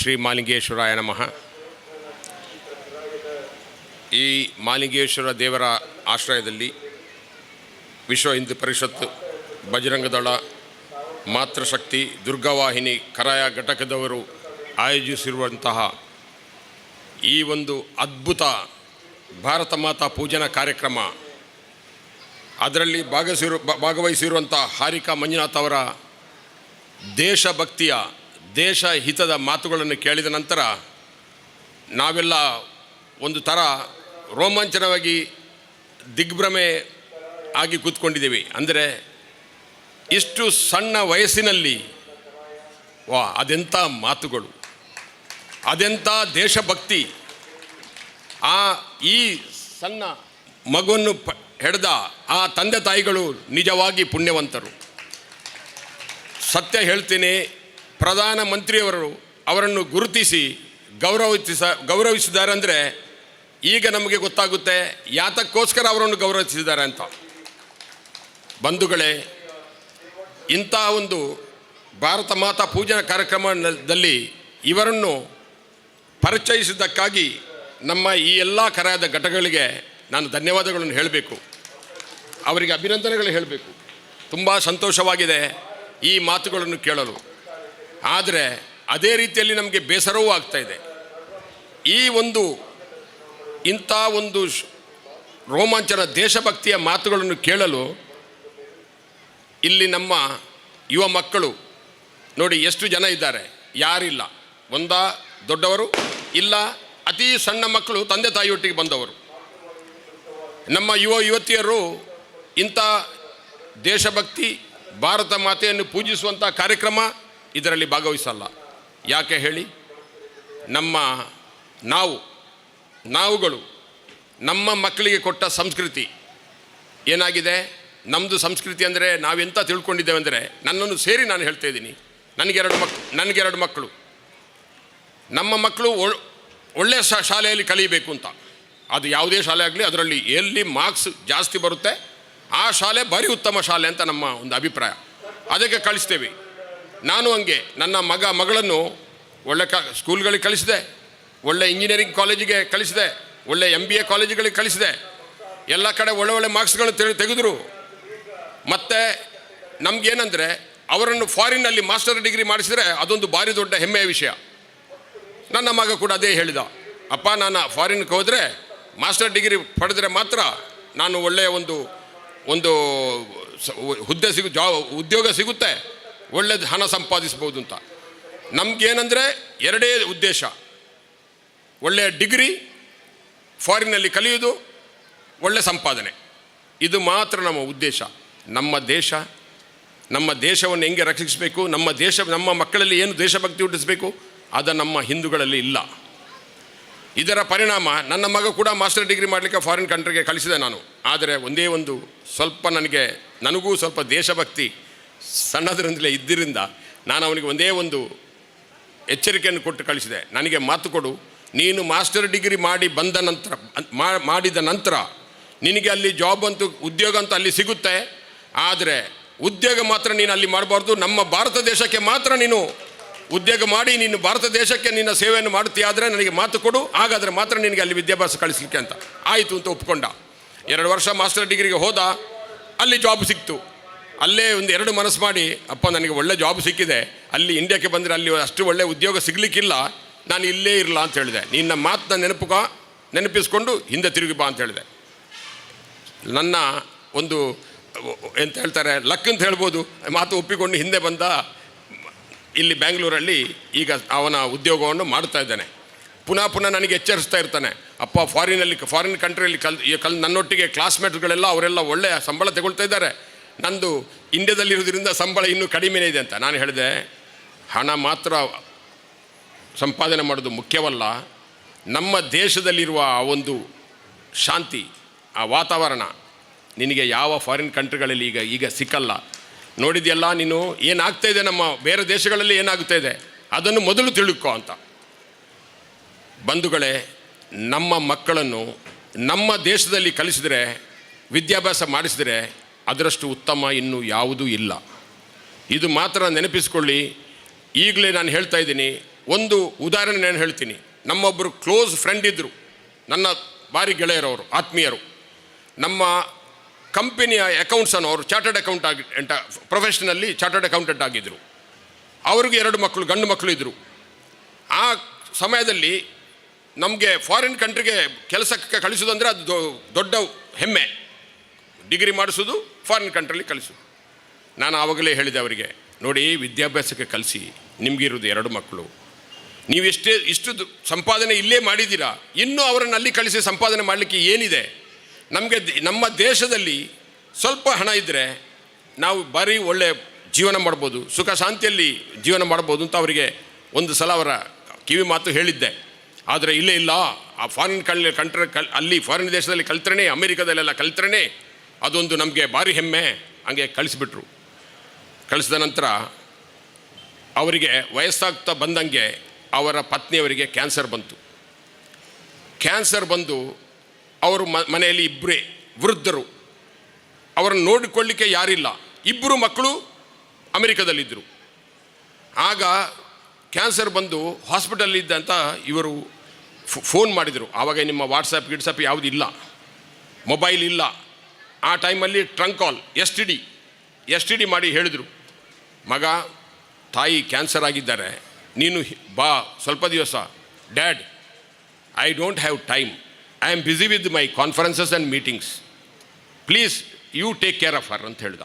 ಶ್ರೀ ಮಾಲಿಂಗೇಶ್ವರಾಯ ನಮಃ. ಈ ಮಾಲಿಂಗೇಶ್ವರ ದೇವರ ಆಶ್ರಯದಲ್ಲಿ ವಿಶ್ವ ಹಿಂದೂ ಪರಿಷತ್ತು, ಬಜರಂಗದಳ, ಮಾತೃಶಕ್ತಿ, ದುರ್ಗಾವಾಹಿನಿ ಕರಾಯ ಘಟಕದವರು ಆಯೋಜಿಸಿರುವಂತಹ ಈ ಒಂದು ಅದ್ಭುತ ಭಾರತ ಮಾತಾ ಪೂಜನಾ ಕಾರ್ಯಕ್ರಮ, ಅದರಲ್ಲಿ ಭಾಗವಹಿಸಿರುವಂಥ ಹಾರಿಕಾ ಮಂಜುನಾಥ್ ಅವರ ದೇಶಭಕ್ತಿಯ, ದೇಶ ಹಿತದ ಮಾತುಗಳನ್ನು ಕೇಳಿದ ನಂತರ ನಾವೆಲ್ಲ ಒಂದು ಥರ ರೋಮಾಂಚನವಾಗಿ ದಿಗ್ಭ್ರಮೆ ಆಗಿ ಕೂತ್ಕೊಂಡಿದ್ದೀವಿ. ಅಂದರೆ ಇಷ್ಟು ಸಣ್ಣ ವಯಸ್ಸಿನಲ್ಲಿ ಅದೆಂಥ ಮಾತುಗಳು, ಅದೆಂಥ ದೇಶಭಕ್ತಿ. ಈ ಸಣ್ಣ ಮಗುವನ್ನು ಹಿಡಿದ ಆ ತಂದೆ ತಾಯಿಗಳು ನಿಜವಾಗಿ ಪುಣ್ಯವಂತರು. ಸತ್ಯ ಹೇಳ್ತೀನಿ, ಪ್ರಧಾನಮಂತ್ರಿಯವರು ಅವರನ್ನು ಗುರುತಿಸಿ ಗೌರವಿಸಿದ್ದಾರೆ ಅಂದರೆ ಈಗ ನಮಗೆ ಗೊತ್ತಾಗುತ್ತೆ ಯಾತಕ್ಕೋಸ್ಕರ ಅವರನ್ನು ಗೌರವಿಸಿದ್ದಾರೆ ಅಂತ. ಬಂಧುಗಳೇ, ಇಂಥ ಒಂದು ಭಾರತ ಮಾತಾ ಪೂಜನಾ ಕಾರ್ಯಕ್ರಮದಲ್ಲಿ ಇವರನ್ನು ಪರಿಚಯಿಸಿದ್ದಕ್ಕಾಗಿ ನಮ್ಮ ಈ ಎಲ್ಲ ಕರಾಯದ ಘಟಕಗಳಿಗೆ ನಾನು ಧನ್ಯವಾದಗಳನ್ನು ಹೇಳಬೇಕು, ಅವರಿಗೆ ಅಭಿನಂದನೆಗಳು ಹೇಳಬೇಕು. ತುಂಬ ಸಂತೋಷವಾಗಿದೆ ಈ ಮಾತುಗಳನ್ನು ಕೇಳಲು. ಆದರೆ ಅದೇ ರೀತಿಯಲ್ಲಿ ನಮಗೆ ಬೇಸರವೂ ಆಗ್ತಾಯಿದೆ. ಈ ಒಂದು ಇಂಥ ಒಂದು ರೋಮಾಂಚನ ದೇಶಭಕ್ತಿಯ ಮಾತುಗಳನ್ನು ಕೇಳಲು ಇಲ್ಲಿ ನಮ್ಮ ಯುವ ಮಕ್ಕಳು ನೋಡಿ ಎಷ್ಟು ಜನ ಇದ್ದಾರೆ. ಯಾರಿಲ್ಲ, ದೊಡ್ಡವರು ಇಲ್ಲ, ಅತಿ ಸಣ್ಣ ಮಕ್ಕಳು ತಂದೆ ತಾಯಿಯೊಟ್ಟಿಗೆ ಬಂದವರು. ನಮ್ಮ ಯುವತಿಯರು ಇಂಥ ದೇಶಭಕ್ತಿ, ಭಾರತ ಮಾತೆಯನ್ನು ಪೂಜಿಸುವಂಥ ಕಾರ್ಯಕ್ರಮ ಇದರಲ್ಲಿ ಭಾಗವಹಿಸಲ್ಲ. ಯಾಕೆ ಹೇಳಿ? ನಾವುಗಳು ನಮ್ಮ ಮಕ್ಕಳಿಗೆ ಕೊಟ್ಟ ಸಂಸ್ಕೃತಿ ಏನಾಗಿದೆ? ನಮ್ಮದು ಸಂಸ್ಕೃತಿ ಅಂದರೆ ನಾವೆಂತ ತಿಳ್ಕೊಂಡಿದ್ದೇವೆ ಅಂದರೆ, ನನ್ನನ್ನು ಸೇರಿ ನಾನು ಹೇಳ್ತಾ ಇದ್ದೀನಿ, ನನಗೆರಡು ಮಕ್ಕಳು. ನಮ್ಮ ಮಕ್ಕಳು ಒಳ್ಳೆಯ ಶಾಲೆಯಲ್ಲಿ ಕಲಿಯಬೇಕು ಅಂತ. ಅದು ಯಾವುದೇ ಶಾಲೆ ಆಗಲಿ, ಅದರಲ್ಲಿ ಎಲ್ಲಿ ಮಾರ್ಕ್ಸ್ ಜಾಸ್ತಿ ಬರುತ್ತೆ ಆ ಶಾಲೆ ಭಾರಿ ಉತ್ತಮ ಶಾಲೆ ಅಂತ ನಮ್ಮ ಒಂದು ಅಭಿಪ್ರಾಯ. ಅದಕ್ಕೆ ಕಳಿಸ್ತೇವೆ. ನಾನು ಹಂಗೆ ನನ್ನ ಮಗಳನ್ನು ಒಳ್ಳೆ ಸ್ಕೂಲ್ಗಳಿಗೆ ಕಳಿಸಿದೆ, ಒಳ್ಳೆ ಇಂಜಿನಿಯರಿಂಗ್ ಕಾಲೇಜಿಗೆ ಕಳಿಸಿದೆ, ಒಳ್ಳೆ MBA ಕಾಲೇಜುಗಳಿಗೆ ಕಳಿಸಿದೆ. ಎಲ್ಲ ಕಡೆ ಒಳ್ಳೆ ಮಾರ್ಕ್ಸ್ಗಳು ತೆಗೆದರು. ಮತ್ತು ನಮಗೇನೆಂದರೆ ಅವರನ್ನು ಫಾರಿನ್ನಲ್ಲಿ ಮಾಸ್ಟರ್ ಡಿಗ್ರಿ ಮಾಡಿಸಿದರೆ ಅದೊಂದು ಭಾರಿ ದೊಡ್ಡ ಹೆಮ್ಮೆಯ ವಿಷಯ. ನನ್ನ ಮಗ ಕೂಡ ಅದೇ ಹೇಳಿದ, ಅಪ್ಪ ನಾನು ಫಾರಿನ್ಗೆ ಹೋದರೆ ಮಾಸ್ಟರ್ ಡಿಗ್ರಿ ಪಡೆದರೆ ಮಾತ್ರ ನಾನು ಒಳ್ಳೆಯ ಒಂದು ಹುದ್ದೆ ಉದ್ಯೋಗ ಸಿಗುತ್ತೆ, ಒಳ್ಳೆಯ ಹಣ ಸಂಪಾದಿಸ್ಬೋದು ಅಂತ. ನಮಗೇನೆಂದರೆ ಎರಡೇ ಉದ್ದೇಶ, ಒಳ್ಳೆಯ ಡಿಗ್ರಿ, ಫಾರಿನ್ನಲ್ಲಿ ಕಲಿಯೋದು, ಒಳ್ಳೆಯ ಸಂಪಾದನೆ. ಇದು ಮಾತ್ರ ನಮ್ಮ ಉದ್ದೇಶ. ನಮ್ಮ ದೇಶವನ್ನು ಹೆಂಗೆ ರಕ್ಷಿಸಬೇಕು, ನಮ್ಮ ಮಕ್ಕಳಲ್ಲಿ ಏನು ದೇಶಭಕ್ತಿ ಹುಟ್ಟಿಸಬೇಕು, ಅದು ನಮ್ಮ ಹಿಂದೂಗಳಲ್ಲಿ ಇಲ್ಲ. ಇದರ ಪರಿಣಾಮ ನನ್ನ ಮಗ ಕೂಡ ಮಾಸ್ಟರ್ ಡಿಗ್ರಿ ಮಾಡಲಿಕ್ಕೆ ಫಾರಿನ್ ಕಂಟ್ರಿಗೆ ಕಳಿಸಿದೆ ನಾನು. ಆದರೆ ಒಂದೇ ಒಂದು ಸ್ವಲ್ಪ ನನಗೂ ಸ್ವಲ್ಪ ದೇಶಭಕ್ತಿ ಸಣ್ಣದರಿಂದಲೇ ಇದ್ದರಿಂದ ನಾನು ಅವನಿಗೆ ಒಂದೇ ಒಂದು ಎಚ್ಚರಿಕೆಯನ್ನು ಕೊಟ್ಟು ಕಳಿಸಿದೆ. ನನಗೆ ಮಾತು ಕೊಡು, ನೀನು ಮಾಸ್ಟರ್ ಡಿಗ್ರಿ ಮಾಡಿದ ನಂತರ ನಿನಗೆ ಅಲ್ಲಿ ಉದ್ಯೋಗ ಅಂತೂ ಅಲ್ಲಿ ಸಿಗುತ್ತೆ. ಆದರೆ ಉದ್ಯೋಗ ಮಾತ್ರ ನೀನು ಅಲ್ಲಿ ಮಾಡಬಾರ್ದು, ನಮ್ಮ ಭಾರತ ದೇಶಕ್ಕೆ ಮಾತ್ರ ನೀನು ಉದ್ಯೋಗ ಮಾಡಿ ನೀನು ಭಾರತ ದೇಶಕ್ಕೆ ನಿನ್ನ ಸೇವೆಯನ್ನು ಮಾಡ್ತೀಯಾದರೆ ನನಗೆ ಮಾತು ಕೊಡು, ಹಾಗಾದರೆ ಮಾತ್ರ ನಿನಗೆ ಅಲ್ಲಿ ವಿದ್ಯಾಭ್ಯಾಸ ಕಳಿಸ್ಲಿಕ್ಕೆ ಅಂತ. ಆಯಿತು ಅಂತ ಒಪ್ಕೊಂಡ. 2 ವರ್ಷ ಮಾಸ್ಟರ್ ಡಿಗ್ರಿಗೆ ಹೋದ, ಅಲ್ಲಿ ಜಾಬ್ ಸಿಕ್ತು. ಅಲ್ಲೇ 2 ಮನಸ್ಸು ಮಾಡಿ, ಅಪ್ಪ ನನಗೆ ಒಳ್ಳೆ ಜಾಬ್ ಸಿಕ್ಕಿದೆ, ಅಲ್ಲಿ ಇಂಡಿಯಾಕ್ಕೆ ಬಂದರೆ ಅಲ್ಲಿ ಅಷ್ಟು ಒಳ್ಳೆ ಉದ್ಯೋಗ ಸಿಗಲಿಕ್ಕಿಲ್ಲ, ನಾನು ಇಲ್ಲೇ ಇರಲ್ಲ ಅಂತ ಹೇಳಿದೆ. ನಿನ್ನ ಮಾತನ್ನ ನೆನಪಿಸ್ಕೊಂಡು ಹಿಂದೆ ತಿರುಗಿ ಬಾ ಅಂತ ಹೇಳಿದೆ. ನನ್ನ ಒಂದು ಎಂತ ಹೇಳ್ತಾರೆ ಲಕ್ ಅಂತ ಹೇಳ್ಬೋದು, ಮಾತು ಒಪ್ಪಿಕೊಂಡು ಹಿಂದೆ ಬಂದ. ಇಲ್ಲಿ ಬ್ಯಾಂಗ್ಳೂರಲ್ಲಿ ಈಗ ಅವನ ಉದ್ಯೋಗವನ್ನು ಮಾಡ್ತಾ ಇದ್ದಾನೆ. ಪುನಃ ನನಗೆ ಎಚ್ಚರಿಸ್ತಾ ಇರ್ತಾನೆ, ಅಪ್ಪ ಫಾರಿನ್ ಕಂಟ್ರಿಯಲ್ಲಿ ನನ್ನೊಟ್ಟಿಗೆ ಕ್ಲಾಸ್ಮೇಟ್ಸ್ಗಳೆಲ್ಲ ಅವರೆಲ್ಲ ಒಳ್ಳೆಯ ಸಂಬಳ ತಗೊಳ್ತಾ ಇದ್ದಾರೆ, ನಂದು ಇಂಡಿಯಾದಲ್ಲಿರೋದ್ರಿಂದ ಸಂಬಳ ಇನ್ನೂ ಕಡಿಮೆನೇ ಇದೆ ಅಂತ. ನಾನು ಹೇಳಿದೆ, ಹಣ ಮಾತ್ರ ಸಂಪಾದನೆ ಮಾಡೋದು ಮುಖ್ಯವಲ್ಲ, ನಮ್ಮ ದೇಶದಲ್ಲಿರುವ ಆ ಒಂದು ಶಾಂತಿ, ಆ ವಾತಾವರಣ ನಿನಗೆ ಯಾವ ಫಾರಿನ್ ಕಂಟ್ರಿಗಳಲ್ಲಿ ಈಗ ಸಿಕ್ಕಲ್ಲ. ನೋಡಿದೆಯಲ್ಲ ನೀನು ಏನಾಗ್ತಾ ಇದೆ, ನಮ್ಮ ಬೇರೆ ದೇಶಗಳಲ್ಲಿ ಏನಾಗ್ತಾ ಇದೆ, ಅದನ್ನು ಮೊದಲು ತಿಳ್ಕೊ ಅಂತ. ಬಂಧುಗಳೇ, ನಮ್ಮ ಮಕ್ಕಳನ್ನು ನಮ್ಮ ದೇಶದಲ್ಲಿ ಕಲಿಸಿದರೆ, ವಿದ್ಯಾಭ್ಯಾಸ ಮಾಡಿಸಿದರೆ ಅದರಷ್ಟು ಉತ್ತಮ ಇನ್ನೂ ಯಾವುದೂ ಇಲ್ಲ. ಇದು ಮಾತ್ರ ನೆನಪಿಸ್ಕೊಳ್ಳಿ. ಈಗಲೇ ನಾನು ಹೇಳ್ತಾ ಇದ್ದೀನಿ, ಒಂದು ಉದಾಹರಣೆ ನಾನು ಹೇಳ್ತೀನಿ. ನಮ್ಮೊಬ್ಬರು ಕ್ಲೋಸ್ ಫ್ರೆಂಡ್ ಇದ್ದರು, ನನ್ನ ಭಾರಿ ಗೆಳೆಯರವರು, ಆತ್ಮೀಯರು. ನಮ್ಮ ಕಂಪನಿಯ ಅಕೌಂಟ್ಸನ್ನು ಅವರು ಚಾರ್ಟರ್ಡ್ ಅಕೌಂಟೆಂಟ್ ಪ್ರೊಫೆಷನಲ್ಲಿ ಚಾರ್ಟರ್ಡ್ ಅಕೌಂಟೆಂಟ್ ಆಗಿದ್ದರು. ಅವ್ರಿಗೆ 2 ಮಕ್ಕಳು, ಗಂಡು ಮಕ್ಕಳು ಇದ್ದರು. ಆ ಸಮಯದಲ್ಲಿ ನಮಗೆ ಫಾರಿನ್ ಕಂಟ್ರಿಗೆ ಕೆಲಸಕ್ಕೆ ಕಳಿಸೋದಂದರೆ ಅದು ದೊಡ್ಡ ಹೆಮ್ಮೆ. ಡಿಗ್ರಿ ಮಾಡಿಸೋದು, ಫಾರಿನ್ ಕಂಟ್ರಿಲಿ ಕಳಿಸೋದು. ನಾನು ಆವಾಗಲೇ ಹೇಳಿದೆ ಅವರಿಗೆ, ನೋಡಿ ವಿದ್ಯಾಭ್ಯಾಸಕ್ಕೆ ಕಲಿಸಿ, ನಿಮಗಿರೋದು 2 ಮಕ್ಕಳು, ನೀವು ಇಷ್ಟು ಸಂಪಾದನೆ ಇಲ್ಲೇ ಮಾಡಿದ್ದೀರಾ, ಇನ್ನೂ ಅವರನ್ನು ಅಲ್ಲಿ ಕಳಿಸಿ ಸಂಪಾದನೆ ಮಾಡಲಿಕ್ಕೆ ಏನಿದೆ? ನಮಗೆ ನಮ್ಮ ದೇಶದಲ್ಲಿ ಸ್ವಲ್ಪ ಹಣ ಇದ್ದರೆ ನಾವು ಭಾರಿ ಒಳ್ಳೆಯ ಜೀವನ ಮಾಡ್ಬೋದು, ಸುಖ ಶಾಂತಿಯಲ್ಲಿ ಜೀವನ ಮಾಡ್ಬೋದು ಅಂತ ಅವರಿಗೆ ಒಂದು ಸಲ ಅವರ ಕಿವಿ ಮಾತು ಹೇಳಿದ್ದೆ. ಆದರೆ ಇಲ್ಲ, ಆ ಫಾರಿನ್ ಅಲ್ಲಿ ಫಾರಿನ್ ದೇಶದಲ್ಲಿ ಕಲ್ತ್ರೇ, ಅಮೇರಿಕಾದಲ್ಲೆಲ್ಲ ಕಲ್ತ್ರೇ ಅದೊಂದು ನಮಗೆ ಭಾರಿ ಹೆಮ್ಮೆ. ಹಂಗೆ ಕಳಿಸಿಬಿಟ್ರು. ಕಳಿಸಿದ ನಂತರ ಅವರಿಗೆ ವಯಸ್ಸಾಗ್ತಾ ಬಂದಂಗೆ ಅವರ ಪತ್ನಿಯವರಿಗೆ ಕ್ಯಾನ್ಸರ್ ಬಂತು. ಕ್ಯಾನ್ಸರ್ ಬಂದು ಅವರು ಮನೆಯಲ್ಲಿ ಇಬ್ಬರೇ ವೃದ್ಧರು, ಅವರನ್ನು ನೋಡಿಕೊಳ್ಳಿಕ್ಕೆ ಯಾರಿಲ್ಲ. 2 ಮಕ್ಕಳು ಅಮೆರಿಕದಲ್ಲಿದ್ದರು. ಆಗ ಕ್ಯಾನ್ಸರ್ ಬಂದು ಹಾಸ್ಪಿಟಲ್ಲಿದ್ದಂತ ಇವರು ಫೋನ್ ಮಾಡಿದರು. ಆವಾಗ ನಿಮ್ಮ ವಾಟ್ಸಪ್ ಯಾವುದೂ ಇಲ್ಲ, ಮೊಬೈಲ್ ಇಲ್ಲ. ಆ ಟೈಮಲ್ಲಿ ಟ್ರಂಕ್ ಕಾಲ್, ಎಸ್ ಟಿ ಡಿ ಮಾಡಿ ಹೇಳಿದರು, ಮಗ ತಾಯಿ ಕ್ಯಾನ್ಸರ್ ಆಗಿದ್ದಾರೆ, ನೀನು ಬಾ ಸ್ವಲ್ಪ ದಿವಸ. Dad, I don't have time, I am busy with my conferences and meetings, please you take care of her ಅಂತ ಹೇಳ್ದ.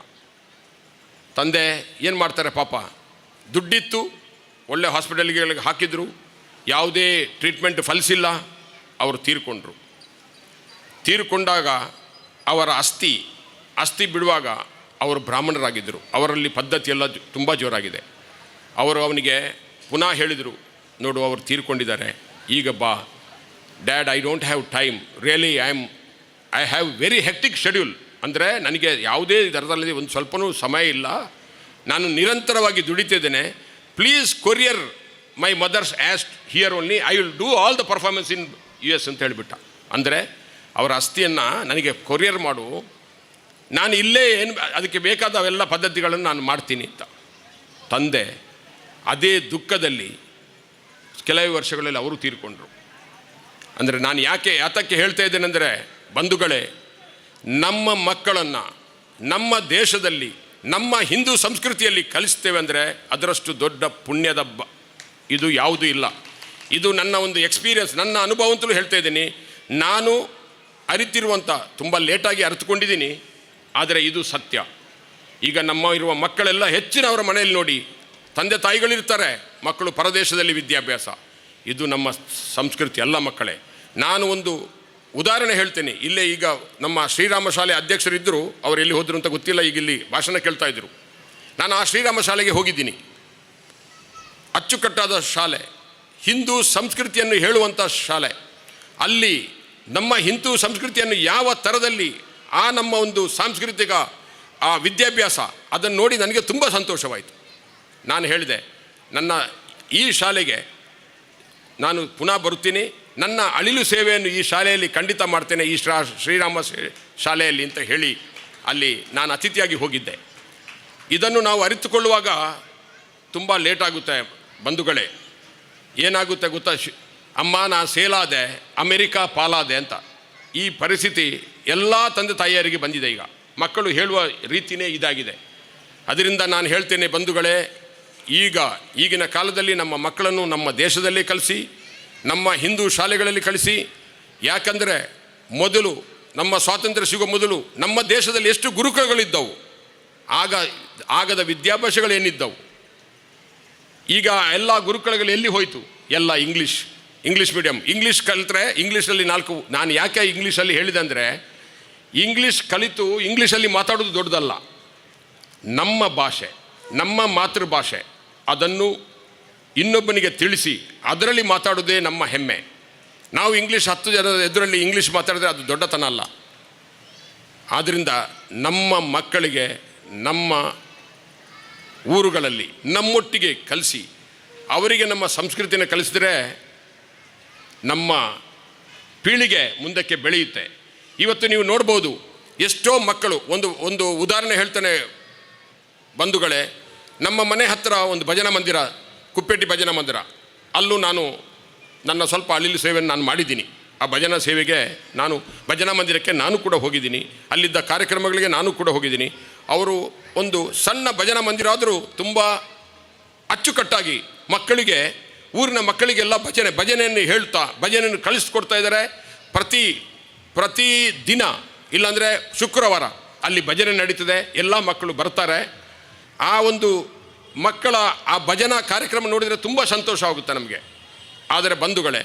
ತಂದೆ ಏನು ಮಾಡ್ತಾರೆ ಪಾಪ, ದುಡ್ಡಿತ್ತು, ಒಳ್ಳೆ ಹಾಸ್ಪಿಟಲ್ಗೆ ಹಾಕಿದ್ರು, ಯಾವುದೇ ಟ್ರೀಟ್ಮೆಂಟ್ ಫಲಿಸಿಲ್ಲ, ಅವರು ತೀರ್ಕೊಂಡಾಗ ಅವರ ಅಸ್ಥಿ ಬಿಡುವಾಗ ಅವರು ಬ್ರಾಹ್ಮಣರಾಗಿದ್ದರು. ಅವರಲ್ಲಿ ಪದ್ಧತಿ ಎಲ್ಲ ತುಂಬ ಜೋರಾಗಿದೆ. ಅವನಿಗೆ ಪುನಃ ಹೇಳಿದರು, ನೋಡು ಅವರು ತೀರ್ಕೊಂಡಿದ್ದಾರೆ, ಈಗ ಬಾ. Dad, I don't have time, really I have very hectic schedule. ಅಂದರೆ ನನಗೆ ಯಾವುದೇ ದರದಲ್ಲಿ ಒಂದು ಸ್ವಲ್ಪನೂ ಸಮಯ ಇಲ್ಲ, ನಾನು ನಿರಂತರವಾಗಿ ದುಡಿತಿದ್ದೇನೆ, ಪ್ಲೀಸ್ ಕೊರಿಯರ್ ಮೈ ಮದರ್ಸ್ ಆಸ್ಟ್ here only, I will do all the performance in US ಅಂತ ಹೇಳಿಬಿಟ್ಟ. ಅಂದರೆ ಅವರ ಅಸ್ಥಿಯನ್ನು ನನಗೆ ಕೊರಿಯರ್ ಮಾಡು, ನಾನು ಇಲ್ಲೇ ಏನು ಅದಕ್ಕೆ ಬೇಕಾದ ಅವೆಲ್ಲ ಪದ್ಧತಿಗಳನ್ನು ನಾನು ಮಾಡ್ತೀನಿ ಅಂತ. ತಂದೆ ಅದೇ ದುಃಖದಲ್ಲಿ ಕೆಲವೇ ವರ್ಷಗಳಲ್ಲಿ ಅವರು ತೀರ್ಕೊಂಡ್ರು. ಅಂದರೆ ನಾನು ಯಾತಕ್ಕೆ ಹೇಳ್ತಾ ಇದ್ದೇನೆಂದರೆ, ಬಂಧುಗಳೇ, ನಮ್ಮ ಮಕ್ಕಳನ್ನು ನಮ್ಮ ದೇಶದಲ್ಲಿ ನಮ್ಮ ಹಿಂದೂ ಸಂಸ್ಕೃತಿಯಲ್ಲಿ ಕಲಿಸ್ತೇವೆ ಅಂದರೆ ಅದರಷ್ಟು ದೊಡ್ಡ ಪುಣ್ಯದ ಇದು ಯಾವುದೂ ಇಲ್ಲ. ಇದು ನನ್ನ ಒಂದು ಎಕ್ಸ್ಪೀರಿಯನ್ಸ್, ನನ್ನ ಅನುಭವ ಅಂತಲೂ ಹೇಳ್ತಾ ಇದ್ದೀನಿ. ನಾನು ಅರಿತಿರುವಂಥ, ತುಂಬ ಲೇಟಾಗಿ ಅರಿತುಕೊಂಡಿದ್ದೀನಿ, ಆದರೆ ಇದು ಸತ್ಯ. ಈಗ ಇರುವ ಮಕ್ಕಳೆಲ್ಲ ಹೆಚ್ಚಿನವರ ಮನೆಯಲ್ಲಿ ನೋಡಿ, ತಂದೆ ತಾಯಿಗಳಿರ್ತಾರೆ, ಮಕ್ಕಳು ಪರದೇಶದಲ್ಲಿ ವಿದ್ಯಾಭ್ಯಾಸ. ಇದು ನಮ್ಮ ಸಂಸ್ಕೃತಿ ಅಲ್ಲ ಮಕ್ಕಳೇ. ನಾನು ಒಂದು ಉದಾಹರಣೆ ಹೇಳ್ತೇನೆ. ಇಲ್ಲೇ ಈಗ ನಮ್ಮ ಶ್ರೀರಾಮ ಶಾಲೆ ಅಧ್ಯಕ್ಷರಿದ್ದರು, ಅವರು ಎಲ್ಲಿ ಹೋದರು ಅಂತ ಗೊತ್ತಿಲ್ಲ, ಈಗ ಇಲ್ಲಿ ಭಾಷಣ ಕೇಳ್ತಾ ಇದ್ದರು. ನಾನು ಆ ಶ್ರೀರಾಮ ಶಾಲೆಗೆ ಹೋಗಿದ್ದೀನಿ. ಅಚ್ಚುಕಟ್ಟಾದ ಶಾಲೆ, ಹಿಂದೂ ಸಂಸ್ಕೃತಿಯನ್ನು ಹೇಳುವಂಥ ಶಾಲೆ. ಅಲ್ಲಿ ನಮ್ಮ ಹಿಂದೂ ಸಂಸ್ಕೃತಿಯನ್ನು ಯಾವ ಥರದಲ್ಲಿ ಆ ನಮ್ಮ ಒಂದು ಸಾಂಸ್ಕೃತಿಕ ಆ ವಿದ್ಯಾಭ್ಯಾಸ ಅದನ್ನು ನೋಡಿ ನನಗೆ ತುಂಬ ಸಂತೋಷವಾಯಿತು. ನಾನು ಹೇಳಿದೆ, ನನ್ನ ಈ ಶಾಲೆಗೆ ನಾನು ಪುನಃ ಬರುತ್ತೀನಿ, ನನ್ನ ಅಳಿಲು ಸೇವೆಯನ್ನು ಈ ಶಾಲೆಯಲ್ಲಿ ಖಂಡಿತ ಮಾಡ್ತೇನೆ, ಈ ಶ್ರೀರಾಮ ಶಾಲೆಯಲ್ಲಿ ಅಂತ ಹೇಳಿ ಅಲ್ಲಿ ನಾನು ಅತಿಥಿಯಾಗಿ ಹೋಗಿದ್ದೆ. ಇದನ್ನು ನಾವು ಅರಿತುಕೊಳ್ಳುವಾಗ ತುಂಬ ಲೇಟಾಗುತ್ತೆ ಬಂಧುಗಳೇ. ಏನಾಗುತ್ತೆ ಗೊತ್ತಾ, ಅಮ್ಮ ನಾನು ಸೇಲಾದೆ, ಅಮೆರಿಕಾ ಪಾಲಾದೆ ಅಂತ. ಈ ಪರಿಸ್ಥಿತಿ ಎಲ್ಲ ತಂದೆ ತಾಯಿಯರಿಗೆ ಬಂದಿದೆ. ಈಗ ಮಕ್ಕಳು ಹೇಳುವ ರೀತಿಯೇ ಇದಾಗಿದೆ. ಅದರಿಂದ ನಾನು ಹೇಳ್ತೇನೆ ಬಂಧುಗಳೇ, ಈಗಿನ ಕಾಲದಲ್ಲಿ ನಮ್ಮ ಮಕ್ಕಳನ್ನು ನಮ್ಮ ದೇಶದಲ್ಲೇ ಕಲಿಸಿ, ನಮ್ಮ ಹಿಂದೂ ಶಾಲೆಗಳಲ್ಲಿ ಕಳಿಸಿ. ಯಾಕಂದರೆ ಮೊದಲು ನಮ್ಮ ಸ್ವಾತಂತ್ರ್ಯ ಸಿಗೋ ಮೊದಲು ನಮ್ಮ ದೇಶದಲ್ಲಿ ಎಷ್ಟು ಗುರುಕುಲಗಳಿದ್ದವು, ಆಗದ ವಿದ್ಯಾಭ್ಯಾಸಗಳೇನಿದ್ದವು. ಈಗ ಎಲ್ಲ ಗುರುಕುಲಗಳು ಎಲ್ಲಿ ಹೋಯಿತು? ಎಲ್ಲ ಇಂಗ್ಲೀಷ್ ಮೀಡಿಯಮ್. ಇಂಗ್ಲೀಷ್ ಕಲಿತ್ರೆ ಇಂಗ್ಲೀಷಲ್ಲಿ ನಾನು ಯಾಕೆ ಇಂಗ್ಲೀಷಲ್ಲಿ ಹೇಳಿದೆ ಅಂದರೆ, ಇಂಗ್ಲೀಷ್ ಕಲಿತು ಇಂಗ್ಲೀಷಲ್ಲಿ ಮಾತಾಡೋದು ದೊಡ್ಡದಲ್ಲ. ನಮ್ಮ ಭಾಷೆ, ನಮ್ಮ ಮಾತೃಭಾಷೆ, ಅದನ್ನು ಇನ್ನೊಬ್ಬನಿಗೆ ತಿಳಿಸಿ ಅದರಲ್ಲಿ ಮಾತಾಡೋದೇ ನಮ್ಮ ಹೆಮ್ಮೆ. ನಾವು 10 ಜನರ ಎದುರಲ್ಲಿ ಇಂಗ್ಲೀಷ್ ಮಾತಾಡಿದ್ರೆ ಅದು ದೊಡ್ಡತನ ಅಲ್ಲ. ಆದ್ದರಿಂದ ನಮ್ಮ ಮಕ್ಕಳಿಗೆ ನಮ್ಮ ಊರುಗಳಲ್ಲಿ ನಮ್ಮೊಟ್ಟಿಗೆ ಕಲಿಸಿ ಅವರಿಗೆ ನಮ್ಮ ಸಂಸ್ಕೃತಿನ ಕಲಿಸಿದ್ರೆ ನಮ್ಮ ಪೀಳಿಗೆ ಮುಂದಕ್ಕೆ ಬೆಳೆಯುತ್ತೆ. ಇವತ್ತು ನೀವು ನೋಡ್ಬೋದು, ಎಷ್ಟೋ ಮಕ್ಕಳು, ಒಂದು ಉದಾಹರಣೆ ಹೇಳ್ತಾನೆ ಬಂಧುಗಳೇ. ನಮ್ಮ ಮನೆ ಹತ್ತಿರ ಒಂದು ಭಜನಾ ಮಂದಿರ, ಕುಪ್ಪೆಟ್ಟಿ ಭಜನಾ ಮಂದಿರ, ಅಲ್ಲೂ ನಾನು ನನ್ನ ಸ್ವಲ್ಪ ಅಳಿಲು ಸೇವೆಯನ್ನು ನಾನು ಮಾಡಿದ್ದೀನಿ. ಆ ಭಜನಾ ಸೇವೆಗೆ ನಾನು ಭಜನಾ ಮಂದಿರಕ್ಕೆ ನಾನು ಕೂಡ ಹೋಗಿದ್ದೀನಿ, ಅಲ್ಲಿದ್ದ ಕಾರ್ಯಕ್ರಮಗಳಿಗೆ ನಾನು ಕೂಡ ಹೋಗಿದ್ದೀನಿ. ಅವರು ಒಂದು ಸಣ್ಣ ಭಜನಾ ಮಂದಿರ ಆದರೂ ತುಂಬ ಅಚ್ಚುಕಟ್ಟಾಗಿ ಮಕ್ಕಳಿಗೆ, ಊರಿನ ಮಕ್ಕಳಿಗೆಲ್ಲ ಭಜನೆಯನ್ನು ಹೇಳ್ತಾ ಭಜನೆಯನ್ನು ಕಳಿಸ್ಕೊಡ್ತಾ ಇದ್ದಾರೆ. ಪ್ರತಿ ದಿನ ಇಲ್ಲಾಂದರೆ ಶುಕ್ರವಾರ ಅಲ್ಲಿ ಭಜನೆ ನಡೀತದೆ, ಎಲ್ಲ ಮಕ್ಕಳು ಬರ್ತಾರೆ. ಆ ಒಂದು ಮಕ್ಕಳ ಆ ಭಜನಾ ಕಾರ್ಯಕ್ರಮ ನೋಡಿದರೆ ತುಂಬ ಸಂತೋಷ ಆಗುತ್ತೆ ನಮಗೆ. ಆದರೆ ಬಂಧುಗಳೇ,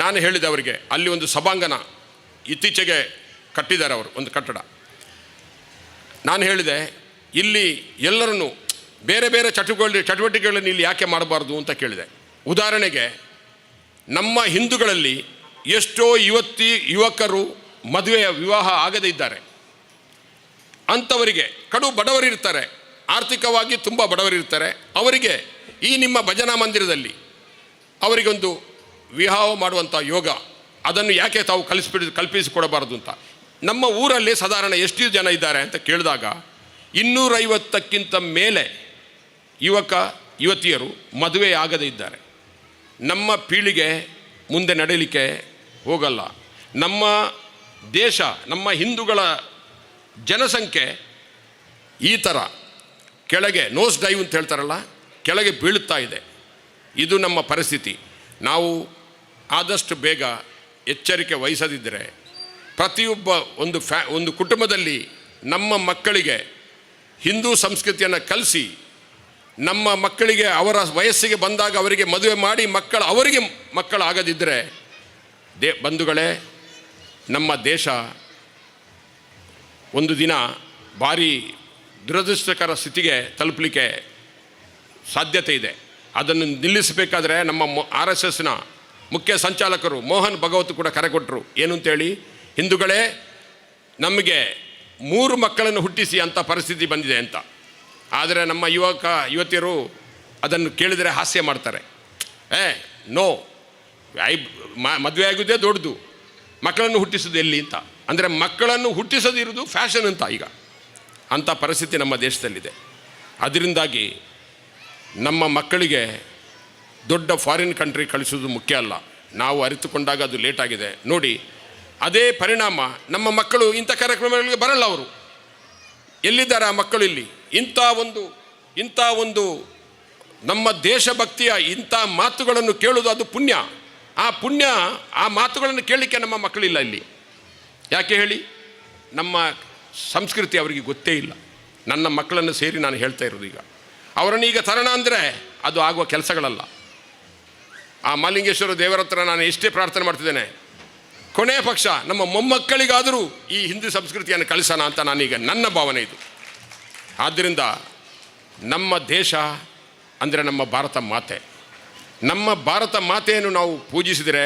ನಾನು ಹೇಳಿದೆ ಅವರಿಗೆ, ಅಲ್ಲಿ ಒಂದು ಸಭಾಂಗಣ ಇತ್ತೀಚೆಗೆ ಕಟ್ಟಿದ್ದಾರೆ ಅವರು, ಒಂದು ಕಟ್ಟಡ. ನಾನು ಹೇಳಿದೆ, ಇಲ್ಲಿ ಎಲ್ಲರನ್ನೂ ಬೇರೆ ಬೇರೆ ಚಟುವಟಿಕೆಗಳನ್ನು ಇಲ್ಲಿ ಯಾಕೆ ಮಾಡಬಾರ್ದು ಅಂತ ಕೇಳಿದೆ. ಉದಾಹರಣೆಗೆ, ನಮ್ಮ ಹಿಂದೂಗಳಲ್ಲಿ ಎಷ್ಟೋ ಯುವಕರು ವಿವಾಹ ಆಗದೇ ಇದ್ದಾರೆ. ಅಂಥವರಿಗೆ ಕಡು ಬಡವರಿರ್ತಾರೆ, ಆರ್ಥಿಕವಾಗಿ ತುಂಬ ಬಡವರಿರ್ತಾರೆ. ಅವರಿಗೆ ಈ ನಿಮ್ಮ ಭಜನಾ ಮಂದಿರದಲ್ಲಿ ಅವರಿಗೊಂದು ವಿವಾಹ ಮಾಡುವಂಥ ಯೋಗ, ಅದನ್ನು ಯಾಕೆ ತಾವು ಕಲ್ಪಿಸಿಕೊಡಬಾರದು ಅಂತ. ನಮ್ಮ ಊರಲ್ಲಿ ಸಾಧಾರಣ ಎಷ್ಟು ಜನ ಇದ್ದಾರೆ ಅಂತ ಕೇಳಿದಾಗ 250ಕ್ಕಿಂತ ಮೇಲೆ ಯುವತಿಯರು ಮದುವೆ ಆಗದೇ ಇದ್ದಾರೆ. ನಮ್ಮ ಪೀಳಿಗೆ ಮುಂದೆ ನಡೆಯಲಿಕ್ಕೆ ಹೋಗಲ್ಲ. ನಮ್ಮ ದೇಶ, ನಮ್ಮ ಹಿಂದೂಗಳ ಜನಸಂಖ್ಯೆ ಈ ಥರ ಕೆಳಗೆ ನೋಸ್ ಡೈವ್ ಅಂತ ಹೇಳ್ತಾರಲ್ಲ, ಕೆಳಗೆ ಬೀಳುತ್ತಾ ಇದೆ. ಇದು ನಮ್ಮ ಪರಿಸ್ಥಿತಿ. ನಾವು ಆದಷ್ಟು ಬೇಗ ಎಚ್ಚರಿಕೆ ವಹಿಸದಿದ್ದರೆ, ಪ್ರತಿಯೊಬ್ಬ ಒಂದು ಕುಟುಂಬದಲ್ಲಿ ನಮ್ಮ ಮಕ್ಕಳಿಗೆ ಹಿಂದೂ ಸಂಸ್ಕೃತಿಯನ್ನು ಕಲಿಸಿ, ನಮ್ಮ ಮಕ್ಕಳಿಗೆ ಅವರ ವಯಸ್ಸಿಗೆ ಬಂದಾಗ ಅವರಿಗೆ ಮದುವೆ ಮಾಡಿ ಅವರಿಗೆ ಮಕ್ಕಳಾಗದಿದ್ದರೆ ಬಂಧುಗಳೇ, ನಮ್ಮ ದೇಶ ಒಂದು ದಿನ ಭಾರಿ ದುರದೃಷ್ಟಕರ ಸ್ಥಿತಿಗೆ ತಲುಪಲಿಕ್ಕೆ ಸಾಧ್ಯತೆ ಇದೆ. ಅದನ್ನು ನಿಲ್ಲಿಸಬೇಕಾದ್ರೆ ನಮ್ಮ RSSನ ಮುಖ್ಯ ಸಂಚಾಲಕರು ಮೋಹನ್ ಭಗವತ್ ಕೂಡ ಕರೆ ಕೊಟ್ಟರು. ಏನು ಅಂತೇಳಿ, ಹಿಂದೂಗಳೇ, ನಮಗೆ 3 ಮಕ್ಕಳನ್ನು ಹುಟ್ಟಿಸಿ ಅಂಥ ಪರಿಸ್ಥಿತಿ ಬಂದಿದೆ ಅಂತ. ಆದರೆ ನಮ್ಮ ಯುವತಿಯರು ಅದನ್ನು ಕೇಳಿದರೆ ಹಾಸ್ಯ ಮಾಡ್ತಾರೆ. ನೋ, ಮದುವೆ ಆಗೋದೇ ದೊಡ್ಡದು, ಮಕ್ಕಳನ್ನು ಹುಟ್ಟಿಸೋದು ಎಲ್ಲಿ ಅಂತ. ಅಂದರೆ ಮಕ್ಕಳನ್ನು ಹುಟ್ಟಿಸೋದಿರೋದು ಫ್ಯಾಷನ್ ಅಂತ ಈಗ. ಅಂಥ ಪರಿಸ್ಥಿತಿ ನಮ್ಮ ದೇಶದಲ್ಲಿದೆ. ಅದರಿಂದಾಗಿ ನಮ್ಮ ಮಕ್ಕಳಿಗೆ ದೊಡ್ಡ ಫಾರಿನ್ ಕಂಟ್ರಿ ಕಳಿಸೋದು ಮುಖ್ಯ ಅಲ್ಲ. ನಾವು ಅರಿತುಕೊಂಡಾಗ ಅದು ಲೇಟಾಗಿದೆ. ನೋಡಿ, ಅದೇ ಪರಿಣಾಮ ನಮ್ಮ ಮಕ್ಕಳು ಇಂಥ ಕಾರ್ಯಕ್ರಮಗಳಿಗೆ ಬರಲ್ಲ. ಅವರು ಎಲ್ಲಿದ್ದಾರೆ ಆ ಮಕ್ಕಳು? ಇಲ್ಲಿ ಇಂಥ ಒಂದು ನಮ್ಮ ದೇಶಭಕ್ತಿಯ ಇಂಥ ಮಾತುಗಳನ್ನು ಕೇಳೋದು ಅದು ಪುಣ್ಯ. ಆ ಮಾತುಗಳನ್ನು ಕೇಳಲಿಕ್ಕೆ ನಮ್ಮ ಮಕ್ಕಳಿಲ್ಲ ಇಲ್ಲಿ. ಯಾಕೆ ಹೇಳಿ? ನಮ್ಮ ಸಂಸ್ಕೃತಿ ಅವರಿಗೆ ಗೊತ್ತೇ ಇಲ್ಲ. ನನ್ನ ಮಕ್ಕಳನ್ನು ಸೇರಿ ನಾನು ಹೇಳ್ತಾ ಇರೋದು, ಈಗ ಅವರನ್ನು ಈಗ ತರೋಣ ಅಂದರೆ ಅದು ಆಗುವ ಕೆಲಸಗಳಲ್ಲ. ಆ ಮಹಾಲಿಂಗೇಶ್ವರ ದೇವರ ಹತ್ರ ನಾನು ಎಷ್ಟೇ ಪ್ರಾರ್ಥನೆ ಮಾಡ್ತಿದ್ದೇನೆ, ಕೊನೆಯ ಪಕ್ಷ ನಮ್ಮ ಮೊಮ್ಮಕ್ಕಳಿಗಾದರೂ ಈ ಹಿಂದೂ ಸಂಸ್ಕೃತಿಯನ್ನು ಕಲಿಸೋಣ ಅಂತ ನಾನೀಗ ನನ್ನ ಭಾವನೆ ಇದು. ಆದ್ದರಿಂದ ನಮ್ಮ ದೇಶ ಅಂದರೆ ನಮ್ಮ ಭಾರತ ಮಾತೆ. ನಮ್ಮ ಭಾರತ ಮಾತೆಯನ್ನು ನಾವು ಪೂಜಿಸಿದರೆ,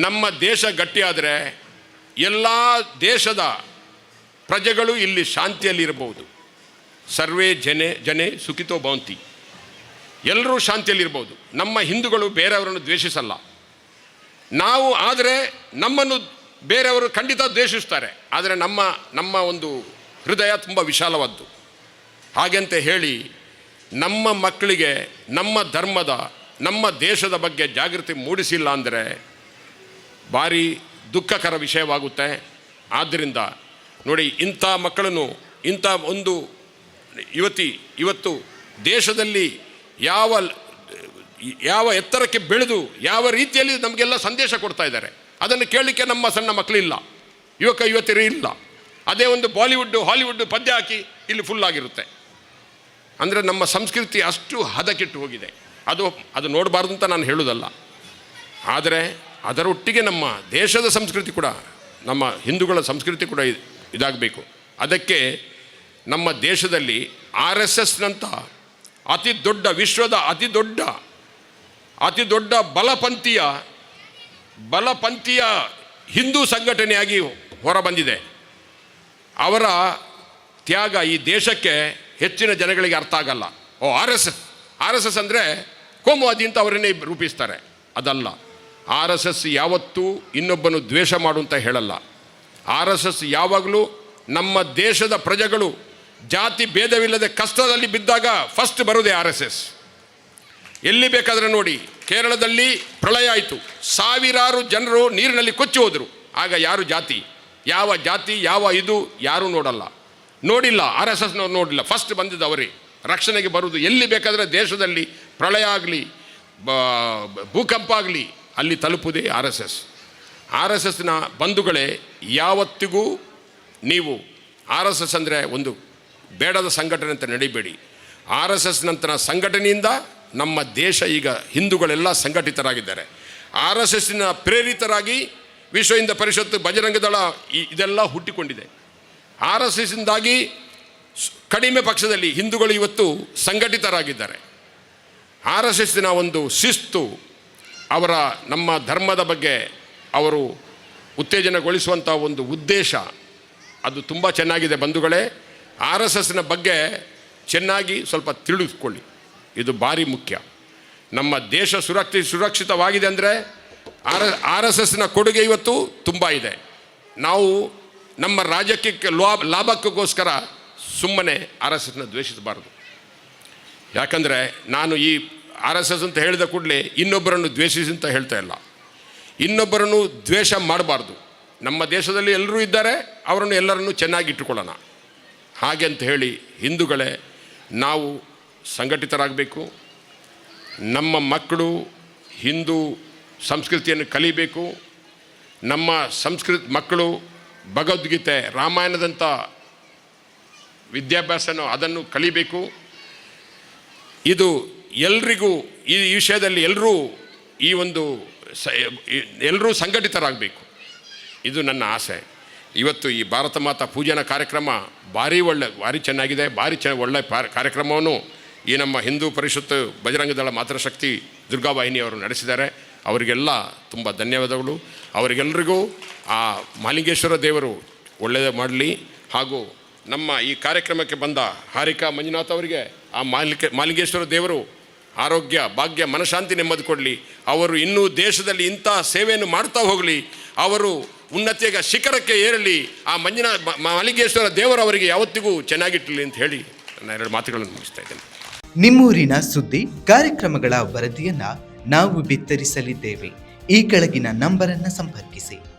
ನಮ್ಮ ದೇಶ ಗಟ್ಟಿಯಾದರೆ ಎಲ್ಲ ದೇಶದ ಪ್ರಜೆಗಳು ಇಲ್ಲಿ ಶಾಂತಿಯಲ್ಲಿರಬಹುದು. ಸರ್ವೇ ಜನೆ ಸುಖಿತೋ ಭವಂತಿ. ಎಲ್ಲರೂ ಶಾಂತಿಯಲ್ಲಿರ್ಬೋದು. ನಮ್ಮ ಹಿಂದೂಗಳು ಬೇರೆಯವರನ್ನು ದ್ವೇಷಿಸಲ್ಲ. ನಾವು ಆದರೆ ನಮ್ಮನ್ನು ಬೇರೆಯವರು ಖಂಡಿತ ದ್ವೇಷಿಸ್ತಾರೆ. ಆದರೆ ನಮ್ಮ ಒಂದು ಹೃದಯ ತುಂಬ ವಿಶಾಲವಾದ್ದು. ಹಾಗೆಂತ ಹೇಳಿ ನಮ್ಮ ಮಕ್ಕಳಿಗೆ ನಮ್ಮ ಧರ್ಮದ, ನಮ್ಮ ದೇಶದ ಬಗ್ಗೆ ಜಾಗೃತಿ ಮೂಡಿಸಿಲ್ಲ ಅಂದರೆ ಭಾರಿ ದುಃಖಕರ ವಿಷಯವಾಗುತ್ತೆ. ಆದ್ದರಿಂದ ನೋಡಿ, ಇಂಥ ಮಕ್ಕಳನ್ನು, ಇಂಥ ಒಂದು ಇವತ್ತು ದೇಶದಲ್ಲಿ ಯಾವ ಎತ್ತರಕ್ಕೆ ಬೆಳೆದು ಯಾವ ರೀತಿಯಲ್ಲಿ ನಮಗೆಲ್ಲ ಸಂದೇಶ ಕೊಡ್ತಾ ಇದ್ದಾರೆ, ಅದನ್ನು ಕೇಳಲಿಕ್ಕೆ ನಮ್ಮ ಸಣ್ಣ ಮಕ್ಕಳಿಲ್ಲ, ಯುವತಿಯರು ಇಲ್ಲ. ಅದೇ ಒಂದು ಹಾಲಿವುಡ್ ಪದ್ಯ ಹಾಕಿ ಇಲ್ಲಿ ಫುಲ್ಲಾಗಿರುತ್ತೆ. ಅಂದರೆ ನಮ್ಮ ಸಂಸ್ಕೃತಿ ಅಷ್ಟು ಹದಗೆಟ್ಟು ಹೋಗಿದೆ. ಅದು ನೋಡಬಾರ್ದು ಅಂತ ನಾನು ಹೇಳೋದಲ್ಲ. ಆದರೆ ಅದರೊಟ್ಟಿಗೆ ನಮ್ಮ ದೇಶದ ಸಂಸ್ಕೃತಿ ಕೂಡ, ನಮ್ಮ ಹಿಂದೂಗಳ ಸಂಸ್ಕೃತಿ ಕೂಡ ಇದಾಗಬೇಕು. ಅದಕ್ಕೆ ನಮ್ಮ ದೇಶದಲ್ಲಿ RSSನಂಥ ವಿಶ್ವದ ಅತಿ ದೊಡ್ಡ ಬಲಪಂಥೀಯ ಹಿಂದೂ ಸಂಘಟನೆಯಾಗಿ ಹೊರಬಂದಿದೆ. ಅವರ ತ್ಯಾಗ ಈ ದೇಶಕ್ಕೆ ಹೆಚ್ಚಿನ ಜನಗಳಿಗೆ ಅರ್ಥ ಆಗಲ್ಲ. RSS ಅಂದರೆ ಕೋಮುವಾದಿ ಅಂತ ಅವರನ್ನೇ ರೂಪಿಸ್ತಾರೆ. ಅದಲ್ಲ. RSS ಯಾವತ್ತೂ ಇನ್ನೊಬ್ಬನು ದ್ವೇಷ ಮಾಡು ಅಂತ ಹೇಳಲ್ಲ. RSS ಯಾವಾಗಲೂ ನಮ್ಮ ದೇಶದ ಪ್ರಜೆಗಳು ಜಾತಿ ಭೇದವಿಲ್ಲದೆ ಕಷ್ಟದಲ್ಲಿ ಬಿದ್ದಾಗ ಫಸ್ಟ್ ಬರೋದೇ RSS. ಎಲ್ಲಿ ಬೇಕಾದರೆ ನೋಡಿ, ಕೇರಳದಲ್ಲಿ ಪ್ರಳಯ ಆಯಿತು, ಸಾವಿರಾರು ಜನರು ನೀರಿನಲ್ಲಿ ಕೊಚ್ಚಿ ಹೋದರು. ಆಗ ಯಾರು ಜಾತಿ, ಯಾವ ಇದು ಯಾರೂ ನೋಡಿಲ್ಲ. RSS ನೋಡಿಲ್ಲ. ಫಸ್ಟ್ ಬಂದಿದ್ದು ಅವರೇ ರಕ್ಷಣೆಗೆ ಬರುವುದು. ಎಲ್ಲಿ ಬೇಕಾದರೆ ದೇಶದಲ್ಲಿ ಪ್ರಳಯ ಆಗಲಿ, ಭೂಕಂಪ ಆಗಲಿ, ಅಲ್ಲಿ ತಲುಪುವುದೇ RSSನ ಬಂಧುಗಳೇ. ಯಾವತ್ತಿಗೂ ನೀವು RSS ಅಂದರೆ ಒಂದು ಬೇಡದ ಸಂಘಟನೆ ಅಂತ ನಡಿಬೇಡಿ. RSS ನಂತರ ಸಂಘಟನೆಯಿಂದ ನಮ್ಮ ದೇಶ ಈಗ ಹಿಂದೂಗಳೆಲ್ಲ ಸಂಘಟಿತರಾಗಿದ್ದಾರೆ. RSSನ ಪ್ರೇರಿತರಾಗಿ ವಿಶ್ವ ಹಿಂದೂ ಪರಿಷತ್ತು, ಬಜರಂಗ ದಳ ಇದೆಲ್ಲ ಹುಟ್ಟಿಕೊಂಡಿದೆ. RSSನಿಂದಾಗಿ ಕಡಿಮೆ ಪಕ್ಷದಲ್ಲಿ ಹಿಂದೂಗಳು ಇವತ್ತು ಸಂಘಟಿತರಾಗಿದ್ದಾರೆ. RSSನ ಒಂದು ಶಿಸ್ತು, ಅವರ ನಮ್ಮ ಧರ್ಮದ ಬಗ್ಗೆ ಅವರು ಉತ್ತೇಜನಗೊಳಿಸುವಂಥ ಒಂದು ಉದ್ದೇಶ, ಅದು ತುಂಬ ಚೆನ್ನಾಗಿದೆ ಬಂಧುಗಳೇ. RSSನ ಬಗ್ಗೆ ಚೆನ್ನಾಗಿ ಸ್ವಲ್ಪ ತಿಳಿದುಕೊಳ್ಳಿ, ಇದು ಭಾರಿ ಮುಖ್ಯ. ನಮ್ಮ ದೇಶ ಸುರಕ್ಷಿತವಾಗಿದೆ ಅಂದರೆ RSSನ ಕೊಡುಗೆ ಇವತ್ತು ತುಂಬ ಇದೆ. ನಾವು ನಮ್ಮ ರಾಜ್ಯಕ್ಕೆ ಲಾಭಕ್ಕೋಸ್ಕರ ಸುಮ್ಮನೆ RSSನ ದ್ವೇಷಿಸಬಾರದು. ಯಾಕಂದರೆ ನಾನು ಈ RSS ಅಂತ ಹೇಳಿದ ಕೂಡಲೇ ಇನ್ನೊಬ್ಬರನ್ನು ದ್ವೇಷಿಸಿ ಅಂತ ಹೇಳ್ತಾ ಇಲ್ಲ. ಇನ್ನೊಬ್ಬರನ್ನು ದ್ವೇಷ ಮಾಡಬಾರ್ದು. ನಮ್ಮ ದೇಶದಲ್ಲಿ ಎಲ್ಲರೂ ಇದ್ದಾರೆ, ಅವರನ್ನು ಎಲ್ಲರನ್ನು ಚೆನ್ನಾಗಿ ಇಟ್ಟುಕೊಳ್ಳೋಣ. ಹಾಗೆ ಅಂತ ಹೇಳಿ ಹಿಂದೂಗಳೇ, ನಾವು ಸಂಘಟಿತರಾಗಬೇಕು. ನಮ್ಮ ಮಕ್ಕಳು ಹಿಂದೂ ಸಂಸ್ಕೃತಿಯನ್ನು ಕಲಿಬೇಕು. ನಮ್ಮ ಮಕ್ಕಳು ಭಗವದ್ಗೀತೆ, ರಾಮಾಯಣದಂಥ ವಿದ್ಯಾಭ್ಯಾಸನೋ ಅದನ್ನು ಕಲಿಬೇಕು. ಇದು ಎಲ್ರಿಗೂ ಈ ವಿಷಯದಲ್ಲಿ ಎಲ್ಲರೂ ಸಂಘಟಿತರಾಗಬೇಕು. ಇದು ನನ್ನ ಆಸೆ. ಇವತ್ತು ಈ ಭಾರತ ಮಾತಾ ಪೂಜನ ಕಾರ್ಯಕ್ರಮ ಭಾರಿ ಚೆನ್ನಾಗಿದೆ. ಒಳ್ಳೆ ಕಾರ್ಯಕ್ರಮವನ್ನು ಈ ನಮ್ಮ ಹಿಂದೂ ಪರಿಷತ್ತು, ಬಜರಂಗ ದಳ, ಮಾತೃಶಕ್ತಿ, ದುರ್ಗಾವಾಹಿನಿಯವರು ನಡೆಸಿದ್ದಾರೆ. ಅವರಿಗೆಲ್ಲ ತುಂಬ ಧನ್ಯವಾದಗಳು. ಅವರಿಗೆಲ್ಲರಿಗೂ ಆ ಮಹಾಲಿಂಗೇಶ್ವರ ದೇವರು ಒಳ್ಳೆಯದು ಮಾಡಲಿ. ಹಾಗೂ ನಮ್ಮ ಈ ಕಾರ್ಯಕ್ರಮಕ್ಕೆ ಬಂದ ಹಾರಿಕಾ ಮಂಜುನಾಥ್ ಅವರಿಗೆ ಆ ಮಹಾಲಿಂಗೇಶ್ವರ ದೇವರು ಆರೋಗ್ಯ, ಭಾಗ್ಯ, ಮನಶಾಂತಿ, ನೆಮ್ಮದಿ ಕೊಡಲಿ. ಅವರು ಇನ್ನೂ ದೇಶದಲ್ಲಿ ಇಂಥ ಸೇವೆಯನ್ನು ಮಾಡ್ತಾ ಹೋಗಲಿ. ಅವರು ಉನ್ನತಿಯ ಶಿಖರಕ್ಕೆ ಏರಲಿ. ಆ ಮಹಾಲಿಂಗೇಶ್ವರ ದೇವರು ಅವರಿಗೆ ಯಾವತ್ತಿಗೂ ಚೆನ್ನಾಗಿಟ್ಟಲಿ ಅಂತ ಹೇಳಿ ನಾನು 2 ಮಾತುಗಳನ್ನು ಮುಗಿಸ್ತಾ ಇದ್ದೇನೆ. ನಿಮ್ಮೂರಿನ ಸುದ್ದಿ ಕಾರ್ಯಕ್ರಮಗಳ ವರದಿಯನ್ನ ನಾವು ಬಿತ್ತರಿಸಲಿದ್ದೇವೆ. ಈ ಕೆಳಗಿನ ನಂಬರನ್ನು ಸಂಪರ್ಕಿಸಿ.